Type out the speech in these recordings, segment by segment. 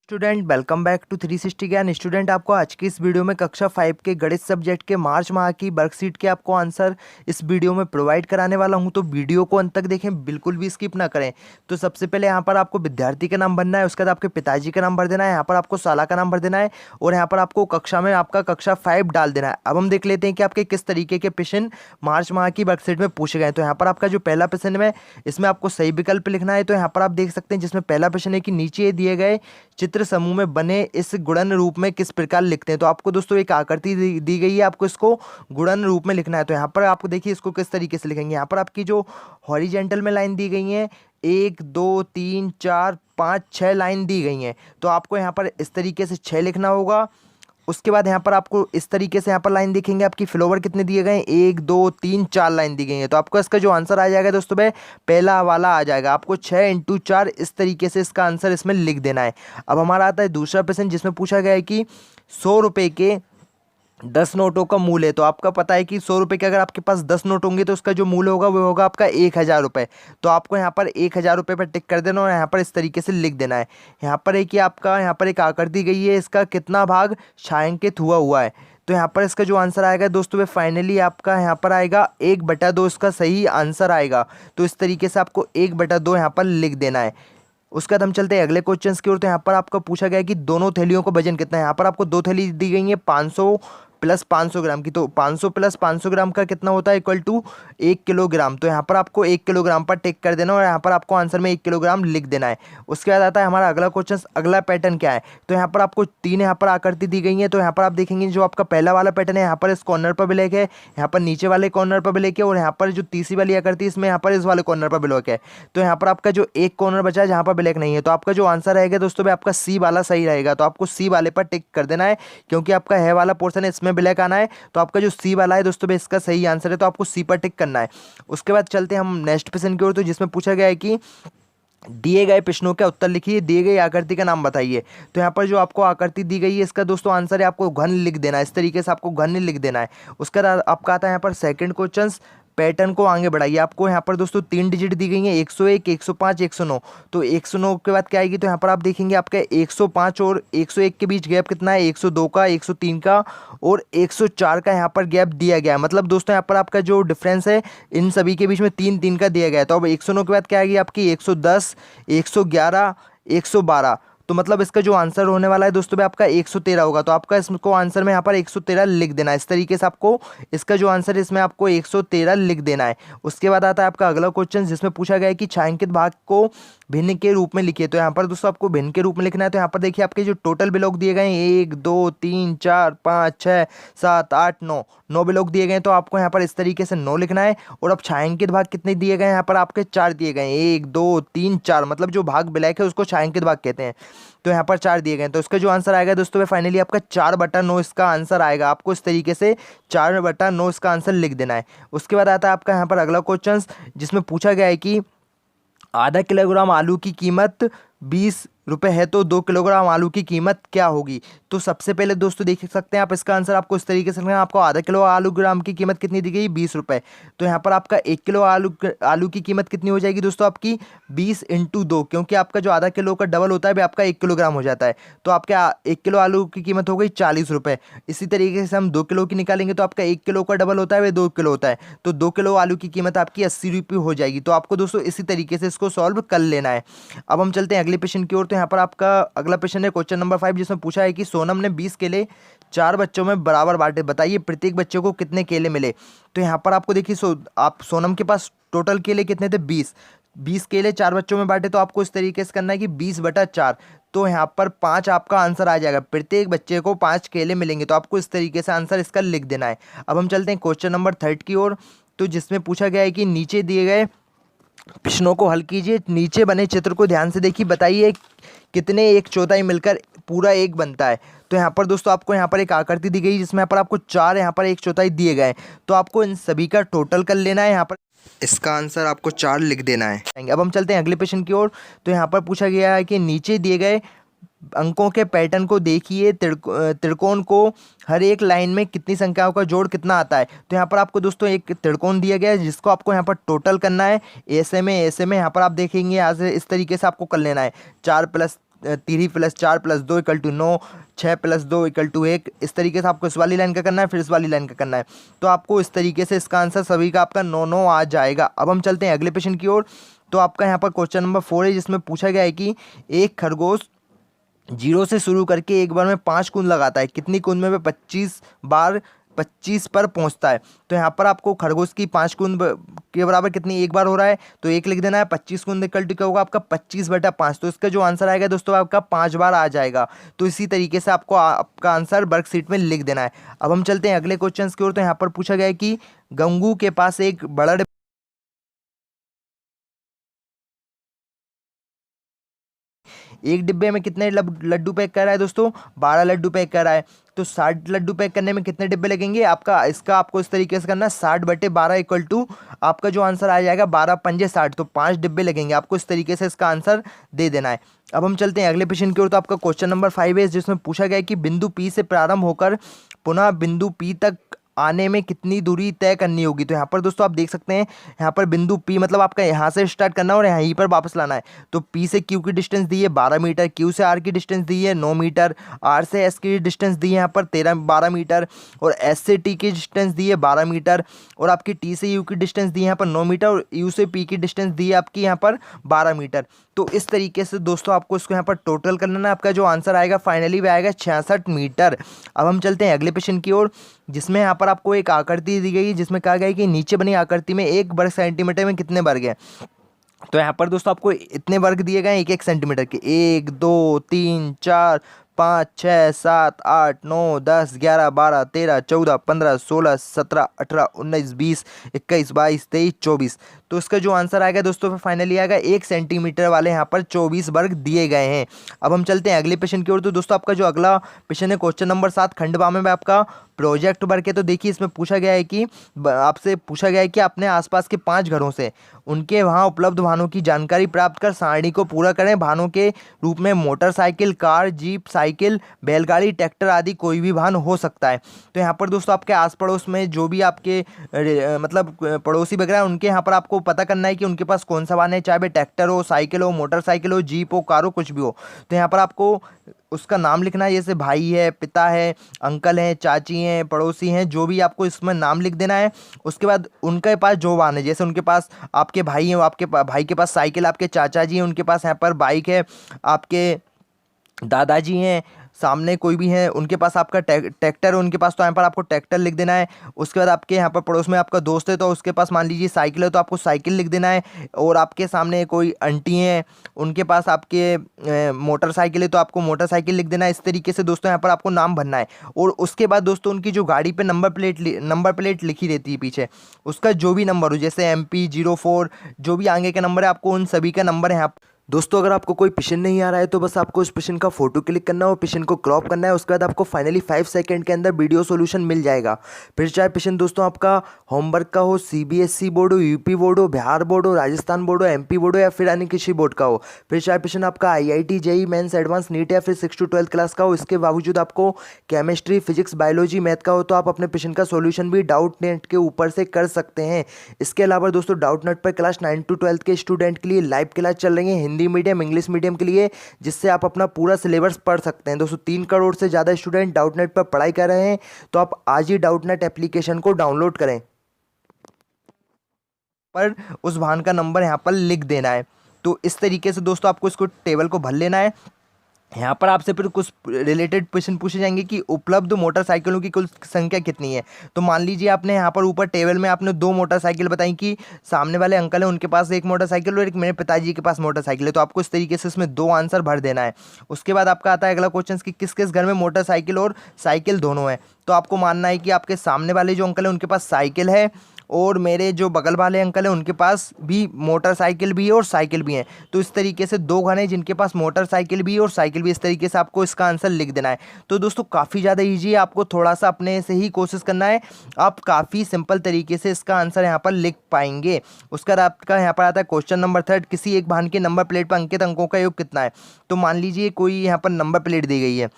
Student welcome back to 360 ज्ञान। Student आपको आज की इस वीडियो में कक्षा 5 के गणित सब्जेक्ट के मार्च माह की वर्कशीट के आपको आंसर इस वीडियो में प्रोवाइड कराने वाला हूं, तो वीडियो को अंत तक देखें, बिल्कुल भी स्किप ना करें। तो सबसे पहले यहाँ पर आपको विद्यार्थी का नाम भरना है, उसके बाद आपके पिताजी का नाम भर देना है, यहाँ पर आपको साला का नाम भर देना है और यहाँ पर आपको कक्षा में आपका कक्षा 5 डाल देना है। अब हम देख लेते हैं कि आपके किस तरीके के प्रश्न मार्च माह की वर्कशीट में पूछे गए। तो यहाँ पर आपका जो पहला प्रश्न है इसमें आपको सही विकल्प लिखना है। तो यहाँ पर आप देख सकते हैं जिसमें पहला प्रश्न है कि नीचे दिए गए चित्र समूह में बने इस गुणन रूप में किस प्रकार लिखते हैं। तो आपको दोस्तों एक आकृति दी गई है, आपको इसको गुणन रूप में लिखना है। तो यहाँ पर आपको देखिए इसको किस तरीके से लिखेंगे। यहाँ पर आपकी जो हॉरिजेंटल में लाइन दी गई है 1 2 3 4 5 6 लाइन दी गई हैं, तो आपको यहाँ पर इस तरीके से 6 लिखना होगा। उसके बाद यहाँ पर आपको इस तरीके से यहाँ पर लाइन दिखेंगे, आपकी फ्लोवर कितने दिए गए हैं 1 2 3 4 लाइन दी गई है। तो आपको इसका जो आंसर आ जाएगा दोस्तों भाई पहला वाला आ जाएगा, आपको 6 × 4 इस तरीके से इसका आंसर इसमें लिख देना है। अब हमारा आता है दूसरा प्रश्न जिसमें पूछा गया है कि 100 रुपये के 10 नोटों का मूल्य है। तो आपका पता है कि 100 रुपये के अगर आपके पास 10 नोट होंगे तो उसका जो मूल्य होगा वो होगा आपका 1000 रुपये। तो आपको यहाँ पर 1000 रुपये पर टिक कर देना और यहाँ पर इस तरीके से लिख देना है। यहाँ पर एक कि आपका यहाँ पर एक आकृति दी गई है, इसका कितना भाग छायांकित हुआ हुआ है। तो यहाँ पर इसका जो आंसर आएगा दोस्तों फाइनली आपका यहाँ पर आएगा 1/2 इसका सही आंसर आएगा। तो इस तरीके से आपको 1/2 यहाँ पर लिख देना है। उसके बाद हम चलते हैं अगले क्वेश्चन की ओर। तो यहाँ पर आपका पूछा गया है कि दोनों थैलियों का वजन कितना है। यहाँ पर आपको 2 थैली दी गई है 500 + 500 ग्राम की। तो 500 + 500 ग्राम का कितना होता है इक्वल टू 1 किलोग्राम। तो यहाँ पर आपको 1 किलोग्राम पर टिक कर देना और यहाँ पर आपको आंसर में 1 किलोग्राम लिख देना है। उसके बाद आता है हमारा अगला क्वेश्चन, अगला पैटर्न क्या है। तो यहाँ पर आपको 3 यहाँ पर आकृति दी गई है। तो यहाँ पर आप देखेंगे जो आपका पहला वाला पैटर्न है यहाँ पर इस कॉर्नर पर ब्लैक है, यहाँ पर नीचे वाले कॉर्नर पर ब्लैक है और यहाँ पर जो तीसरी वाली आकृति इसमें यहाँ पर इस वाले कॉर्नर पर ब्लैक है। तो यहाँ पर आपका जो एक कॉर्नर बचा है जहाँ पर ब्लैक नहीं है, तो आपका जो आंसर रहेगा दोस्तों भाई आपका सी वाला सही रहेगा। तो आपको सी वाले पर टिक कर देना है क्योंकि आपका है वाला पोर्शन है इसमें ब्लैक आना है। तो आपका जो सी वाला है दोस्तों इसका सही आंसर है, तो आपको सी पर टिक करना है। उसके बाद चलते हैं हम नेक्स्ट प्रश्न की ओर। तो जिसमें पूछा गया है कि दिए गए प्रश्नों का उत्तर लिखिए, दिए गई आकृति का नाम बताइए। तो यहाँ पर जो आपको आकृति दी गई है इसका दोस्तों आंसर है आपको घन लिख देना है, इस तरीके से आपको घन लिख देना है। उसका आपका आता है यहाँ पर सेकंड क्वेश्चन, पैटर्न को आगे बढ़ाइए। आपको यहाँ पर दोस्तों 3 डिजिट दी गई हैं 101 105 109। तो 109 के बाद क्या आएगी, तो यहाँ पर आप देखेंगे आपका 105 और 101 के बीच गैप कितना है 102 का, 103 का और 104 का यहाँ पर गैप दिया गया है। मतलब दोस्तों यहाँ पर आपका जो डिफरेंस है इन सभी के बीच में 3 का दिया गया है। तो अब 109 के बाद क्या आएगी आपकी 110 111 112। तो मतलब इसका जो आंसर होने वाला है दोस्तों भाई आपका 113 होगा। तो आपका इसको आंसर में यहाँ पर 113 लिख देना है, इस तरीके से आपको इसका जो आंसर है इसमें आपको 113 लिख देना है। उसके बाद आता है आपका अगला क्वेश्चन जिसमें पूछा गया है कि छायांकित भाग को भिन्न के रूप में लिखिए। तो यहाँ पर दोस्तों आपको भिन्न के रूप में लिखना है। तो यहाँ पर देखिए आपके जो टोटल ब्लॉक दिए गए हैं 1 2 3 4 5 6 7 8 9 ब्लॉक दिए गए हैं। तो आपको यहाँ पर इस तरीके से 9 लिखना है। और अब छायांकित भाग कितने दिए गए हैं, यहाँ पर आपके 4 दिए गए हैं 1 2 3 4, मतलब जो भाग ब्लैक है उसको छायांकित भाग कहते हैं। तो यहाँ पर 4 दिए गए हैं, तो इसका जो आंसर आएगा दोस्तों फाइनली आपका 4/9 इसका आंसर आएगा। आपको इस तरीके से 4/9 इसका आंसर लिख देना है। उसके बाद आता है आपका यहाँ पर अगला क्वेश्चन जिसमें पूछा गया है कि आधा किलोग्राम आलू की कीमत 20 रुपये है तो 2 किलोग्राम आलू की कीमत क्या होगी। तो सबसे पहले दोस्तों देख सकते हैं आप इसका आंसर आपको इस तरीके से लिखना है। आपको आधा किलो आलू ग्राम की कीमत कितनी दी गई 20 रुपये। तो यहाँ पर आपका 1 किलो आलू की कीमत कितनी हो जाएगी दोस्तों आपकी 20 × 2, क्योंकि आपका जो आधा किलो का डबल होता है वह आपका 1 किलोग्राम हो जाता है। तो आपका 1 किलो आलू की कीमत हो गई 40 रुपये। इसी तरीके से हम 2 किलो की निकालेंगे तो आपका 1 किलो का डबल होता है वह 2 किलो होता है। तो 2 किलो आलू की कीमत आपकी 80 रुपये हो जाएगी। तो आपको दोस्तों इसी तरीके से इसको सॉल्व कर लेना है। अब हम चलते हैं अगले प्रश्न की ओर। तो यहाँ पर आपका अगला प्रश्न है क्वेश्चन नंबर 5 जिसमें पूछा है कि सोनम ने 20 केले 4 बच्चों में बराबर बांटे, बताइए प्रत्येक बच्चे को कितने केले मिले। तो यहाँ पर आपको देखिए आप सोनम के पास टोटल केले कितने थे 20 केले 4 बच्चों में बांटे। तो आपको इस तरीके से करना है कि 20/4। तो यहाँ पर 5 आपका आंसर आ जाएगा, प्रत्येक बच्चे को 5 केले मिलेंगे। तो आपको इस तरीके से आंसर इसका लिख देना है। अब हम चलते हैं क्वेश्चन नंबर 3 की ओर। तो जिसमें पूछा गया है कि नीचे दिए गए प्रश्नों को हल कीजिए, नीचे बने चित्र को ध्यान से देखिए, बताइए कितने 1/4 मिलकर पूरा 1 बनता है। तो यहाँ पर दोस्तों आपको यहाँ पर एक आकृति दी गई जिसमें यहाँ पर आपको 4 यहाँ पर 1/4 दिए गए। तो आपको इन सभी का टोटल कर लेना है, यहाँ पर इसका आंसर आपको 4 लिख देना है। अब हम चलते हैं अगले प्रश्न की ओर। तो यहाँ पर पूछा गया है कि नीचे दिए गए अंकों के पैटर्न को देखिए, त्रिकोण को हर एक लाइन में कितनी संख्याओं का जोड़ कितना आता है। तो यहाँ पर आपको दोस्तों एक त्रिकोण दिया गया है जिसको आपको यहाँ पर टोटल करना है। ऐसे में यहाँ पर आप देखेंगे यहाँ से इस तरीके से आपको कर लेना है 4 + 3+4+2=9, 6+2=1, इस तरीके से आपको इस वाली लाइन का करना है, फिर इस वाली लाइन का करना है। तो आपको इस तरीके से इसका आंसर सभी का आपका 9 9 आ जाएगा। अब हम चलते हैं अगले प्रश्न की ओर। तो आपका यहाँ पर क्वेश्चन नंबर 4 है, जिसमें पूछा गया है कि एक खरगोश 0 से शुरू करके एक बार में 5 कूद लगाता है, कितनी कूद में वह 25 पर पहुंचता है। तो यहाँ पर आपको खरगोश की 5 कूद के बराबर कितनी एक बार हो रहा है, तो एक लिख देना है। 25 कूद इक्वल टू क्या होगा आपका 25/5। तो इसका जो आंसर आएगा दोस्तों आपका 5 बार आ जाएगा। तो इसी तरीके से आपको आपका आंसर वर्कशीट में लिख देना है। अब हम चलते हैं अगले क्वेश्चन की ओर। तो यहाँ पर पूछा गया है कि गंगू के पास एक बड़ा एक डिब्बे में कितने लड्डू पैक कर रहा है दोस्तों, 12 लड्डू पैक कर रहा है। तो 60 लड्डू पैक करने में कितने डिब्बे लगेंगे आपका, इसका आपको इस तरीके से करना है 60/12 आपका जो आंसर आ जाएगा 12×5 = 60। तो 5 डिब्बे लगेंगे, आपको इस तरीके से इसका आंसर दे देना है। अब हम चलते हैं अगले प्रश्न की ओर। तो आपका क्वेश्चन नंबर 5 है, जिसमें पूछा गया है कि बिंदु P से प्रारंभ होकर पुनः बिंदु P तक आने में कितनी दूरी तय करनी होगी। तो यहाँ पर दोस्तों आप देख सकते हैं, यहाँ पर बिंदु P मतलब आपका यहाँ से स्टार्ट करना है और यहीं पर वापस लाना है। तो P से Q की डिस्टेंस दी है 12 मीटर, Q से R की डिस्टेंस दी है 9 मीटर, R से S की डिस्टेंस दी है यहाँ पर 12 मीटर, और S से T की डिस्टेंस दी है 12 मीटर, और आपकी T से U की डिस्टेंस दी है यहाँ पर 9 मीटर, और U से P की डिस्टेंस दी है आपकी यहाँ पर 12 मीटर। तो इस तरीके से दोस्तों आपको इसको यहाँ पर टोटल करना है। आपका जो आंसर आएगा फाइनली वह आएगा 66 मीटर। अब हम चलते हैं अगले प्रश्न की ओर, जिसमें यहाँ पर आपको एक आकृति दी गई है, जिसमें कहा गया है कि नीचे बनी आकृति में 1 वर्ग सेंटीमीटर में कितने वर्ग हैं। तो यहाँ पर दोस्तों आपको इतने वर्ग दिए गए हैं 1 1 सेंटीमीटर के, 1 2 3 4 5 6 7 8 9 10 11 12 13 14 15 16 17 18 19 20 21 22 23 24। तो इसका जो आंसर आएगा दोस्तों फाइनली आएगा 1 सेंटीमीटर वाले यहाँ पर 24 वर्ग दिए गए हैं। अब हम चलते हैं अगले प्रश्न की ओर। तो दोस्तों आपका जो अगला प्रश्न है क्वेश्चन नंबर 7 खंडवा में आपका प्रोजेक्ट वर्क है। तो देखिए इसमें पूछा गया है कि आपसे पूछा गया है कि अपने आसपास के 5 घरों से उनके वहां उपलब्ध वाहनों की जानकारी प्राप्त कर सारणी को पूरा करें। वाहनों के रूप में मोटरसाइकिल, कार, जीप, साइकिल, बैलगाड़ी, ट्रैक्टर आदि कोई भी वाहन हो सकता है। तो यहाँ पर दोस्तों आपके आस पड़ोस में जो भी आपके मतलब पड़ोसी वगैरह उनके यहाँ पर आपको पता करना है कि उनके पास कौन सा वाहन है, चाहे वह ट्रैक्टर हो, साइकिल हो, मोटरसाइकिल हो, जीप हो, कार हो, कुछ भी हो। तो यहाँ पर आपको उसका नाम लिखना है, जैसे भाई है, पिता है, अंकल हैं, चाची हैं, पड़ोसी हैं, जो भी आपको इसमें नाम लिख देना है। उसके बाद उनके पास जो वाहन है, जैसे उनके पास आपके भाई हैं, आपके भाई के पास साइकिल, आपके चाचा जी हैं उनके पास यहाँ पर बाइक है, आपके दादाजी हैं सामने कोई भी है उनके पास आपका ट्रैक्टर है उनके पास, तो यहाँ पर आपको ट्रैक्टर लिख देना है। उसके बाद आपके यहाँ पर पड़ोस में आपका दोस्त है तो उसके पास मान लीजिए साइकिल है तो आपको साइकिल लिख देना है। और आपके सामने कोई आंटी हैं उनके पास आपके मोटरसाइकिल है तो आपको मोटरसाइकिल लिख देना है। इस तरीके से दोस्तों यहाँ पर आपको नाम भरना है। और उसके बाद दोस्तों उनकी जो गाड़ी पे नंबर प्लेट लिखी रहती है पीछे, उसका जो भी नंबर हो, जैसे MP04 जो भी आगे का नंबर है, आपको उन सभी का नंबर है। दोस्तों अगर आपको कोई प्रश्न नहीं आ रहा है तो बस आपको उस प्रश्न का फोटो क्लिक करना है और प्रश्न को क्रॉप करना है। उसके बाद आपको फाइनली 5 सेकंड के अंदर वीडियो सॉल्यूशन मिल जाएगा। फिर चाहे प्रश्न दोस्तों आपका होमवर्क का हो, CBSE बोर्ड हो, UP बोर्ड हो, बिहार बोर्ड हो, राजस्थान बोर्ड हो, MP बोर्ड हो या फिर अन्य किसी बोर्ड का हो। फिर चाहे प्रश्न आपका IIT JEE mains advance NEET या फिर 6 to 12 क्लास का हो, इसके बावजूद आपको केमिस्ट्री, फिजिक्स, बायोलॉजी, मैथ का हो, तो आप अपने प्रश्न का सोल्यूशन भी डाउट नेट के ऊपर से कर सकते हैं। इसके अलावा दोस्तों डाउट नेट पर क्लास 9 to 12 के स्टूडेंट के लिए लाइव क्लास चल रही है, हिंदी मीडियम, इंग्लिश मीडियम के लिए, जिससे आप अपना पूरा सिलेबस पढ़ सकते हैं। दोस्तों 3 करोड़ से ज़्यादा स्टूडेंट डाउटनेट पर पढ़ाई कर रहे हैं, तो आप आज ही डाउटनेट एप्लीकेशन को डाउनलोड करें। पर उस वाहन का नंबर यहाँ पर लिख देना है। तो इस तरीके से दोस्तों आपको इसको टेबल को भर लेना है। यहाँ पर आपसे फिर कुछ रिलेटेड क्वेश्चन पूछे जाएंगे कि उपलब्ध मोटरसाइकिलों की कुल संख्या कितनी है। तो मान लीजिए आपने यहाँ पर ऊपर टेबल में आपने 2 मोटरसाइकिल बताई कि सामने वाले अंकल हैं उनके पास 1 मोटरसाइकिल और एक मेरे पिताजी के पास मोटरसाइकिल है। तो आपको इस तरीके से इसमें 2 आंसर भर देना है। उसके बाद आपका आता है अगला क्वेश्चन कि किस किस घर में मोटरसाइकिल और साइकिल दोनों है। तो आपको मानना है कि आपके सामने वाले जो अंकल हैं उनके पास साइकिल है और मेरे जो बगल वाले अंकल हैं उनके पास भी मोटरसाइकिल भी है और साइकिल भी है। तो इस तरीके से 2 घर हैं जिनके पास मोटरसाइकिल भी है और साइकिल भी। इस तरीके से आपको इसका आंसर लिख देना है। तो दोस्तों काफ़ी ज़्यादा ईजी है, आपको थोड़ा सा अपने से ही कोशिश करना है। आप काफ़ी सिंपल तरीके से इसका आंसर यहाँ पर लिख पाएंगे। उसका बाद आपका यहाँ पर आता है क्वेश्चन नंबर 3, किसी एक वाहन के नंबर प्लेट पर अंकित अंकों का योग कितना है। तो मान लीजिए कोई यहाँ पर नंबर प्लेट दी गई है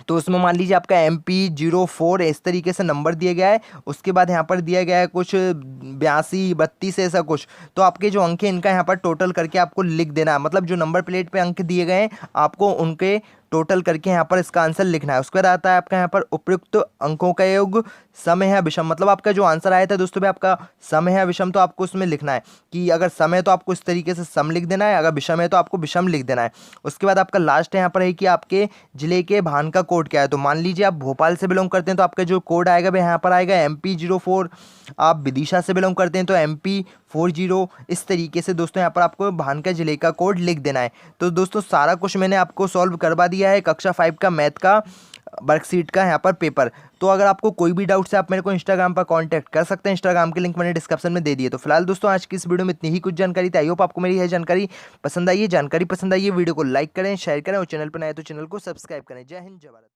तो उसमें मान लीजिए आपका MP04 इस तरीके से नंबर दिया गया है। उसके बाद यहाँ पर दिया गया है कुछ 82 32 ऐसा कुछ। तो आपके जो अंक हैं इनका यहाँ पर टोटल करके आपको लिख देना है, मतलब जो नंबर प्लेट पे अंक दिए गए हैं आपको उनके टोटल करके यहाँ पर इसका आंसर लिखना है। उसके बाद आता है आपका यहाँ पर उपयुक्त अंकों का योग सम है या विषम, मतलब आपका जो आंसर आया था दोस्तों भी आपका सम है या विषम, तो आपको उसमें लिखना है कि अगर सम है तो आपको इस तरीके से सम लिख देना है, अगर विषम है तो आपको विषम लिख देना है। उसके बाद आपका लास्ट यहाँ पर है कि आपके जिले के भान का कोड क्या है। तो मान लीजिए आप भोपाल से बिलोंग करते हैं तो आपका जो कोड आएगा वह यहाँ पर आएगा MP04। आप विदिशा से बिलोंग करते हैं तो MP40। इस तरीके से दोस्तों यहाँ पर आपको भान का जिले का कोड लिख देना है। तो दोस्तों सारा कुछ मैंने आपको सॉल्व करवा दिया है कक्षा 5 का मैथ का वर्कशीट का यहाँ पर पेपर। तो अगर आपको कोई भी डाउट है आप मेरे को इंस्टाग्राम पर कांटेक्ट कर सकते हैं, इंस्टाग्राम की लिंक मैंने डिस्क्रिप्शन में दे दी है। तो फिलहाल दोस्तों आज की इस वीडियो में इतनी ही कुछ जानकारी थी। आई होप आपको मेरी यह जानकारी पसंद आई है। जानकारी पसंद आई है वीडियो को लाइक करें, शेयर करें और चैनल पर नए तो चैनल को सब्सक्राइब करें। जय हिंद जय भारत।